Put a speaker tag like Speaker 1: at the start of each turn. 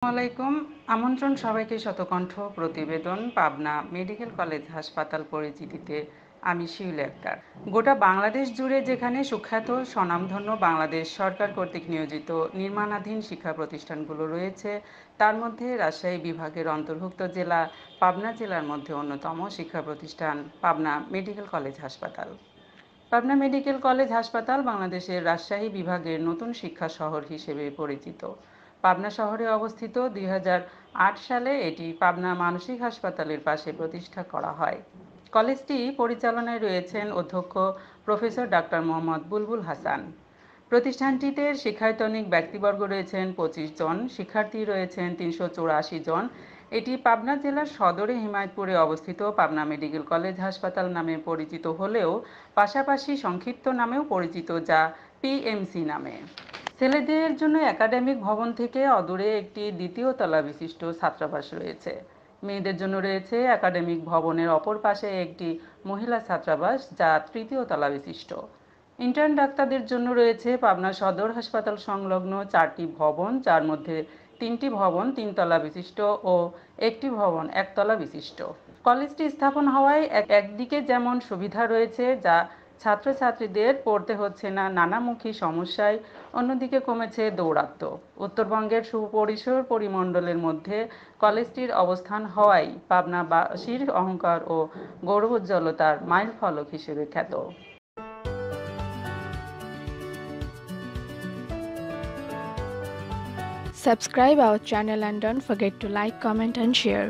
Speaker 1: আলাইকুম। আমন্ত্রণ সবাইকে শতকণ্ঠ প্রতিবেদন পাবনা মেডিকেল কলেজ হাসপাতাল পরিচিতিতে। আমি শিউলি আক্তার। গোটা বাংলাদেশ জুড়ে যেখানে সুখ্যাত স্বনামধন্য বাংলাদেশ সরকার কর্তৃক নিয়োজিত নির্মাণাধীন শিক্ষা প্রতিষ্ঠানগুলো রয়েছে, তার মধ্যে রাজশাহী বিভাগের অন্তর্ভুক্ত জেলা পাবনা জেলার মধ্যে অন্যতম শিক্ষা প্রতিষ্ঠান পাবনা মেডিকেল কলেজ হাসপাতাল। পাবনা মেডিকেল কলেজ হাসপাতাল বাংলাদেশের রাজশাহী বিভাগের নতুন শিক্ষা শহর হিসেবে পরিচিত। পাবনা শহরে অবস্থিত ২০০৮ সালে এটি পাবনা মানসিক হাসপাতালের পাশে প্রতিষ্ঠা করা হয়। কলেজটি পরিচালনায় রয়েছেন অধ্যক্ষ প্রফেসর ডাক্তার মোহাম্মদ বুলবুল হাসান। প্রতিষ্ঠানটিতে শিক্ষায়তনিক ব্যক্তিবর্গ রয়েছেন ২৫ জন, শিক্ষার্থী রয়েছেন ৩৮৪ জন। এটি পাবনা জেলার সদরে হিমায়তপুরে অবস্থিত পাবনা মেডিকেল কলেজ হাসপাতাল নামে পরিচিত হলেও পাশাপাশি সংক্ষিপ্ত নামেও পরিচিত, যা পিএমসি নামে। ছেলেদের জন্য একাডেমিক ভবন থেকে অদূরে একটি দ্বিতীয় তলা বিশিষ্ট ছাত্রাবাস রয়েছে। মেয়েদের জন্য রয়েছে একাডেমিক ভবনের অপর পাশে একটি মহিলা ছাত্রাবাস, যা তৃতীয় তলা বিশিষ্ট। ইন্টার্ন ডাক্তারদের জন্য রয়েছে পাবনা সদর হাসপাতাল সংলগ্ন 4টি ভবন, যার মধ্যে 3টি ভবন 3 তলা বিশিষ্ট ও একটি ভবন 1 তলা বিশিষ্ট। কলেজটি স্থাপন হওয়ায় একদিকে যেমন সুবিধা রয়েছে, যা ছাত্রছাত্রীদের পড়তে হচ্ছে না নানামুখী সমস্যায়, অন্যদিকে কমেছে দৌরাত্ম্য। উত্তরবঙ্গের সুপরিসর পরিমণ্ডলের মধ্যে কলেজটির অবস্থান হওয়ায় পাবনাবাসীর অহংকার ও গৌরবোজ্জ্বলতার মাইলফলক হিসেবে খ্যাত।
Speaker 2: Subscribe our channel and don't forget to like, comment and share.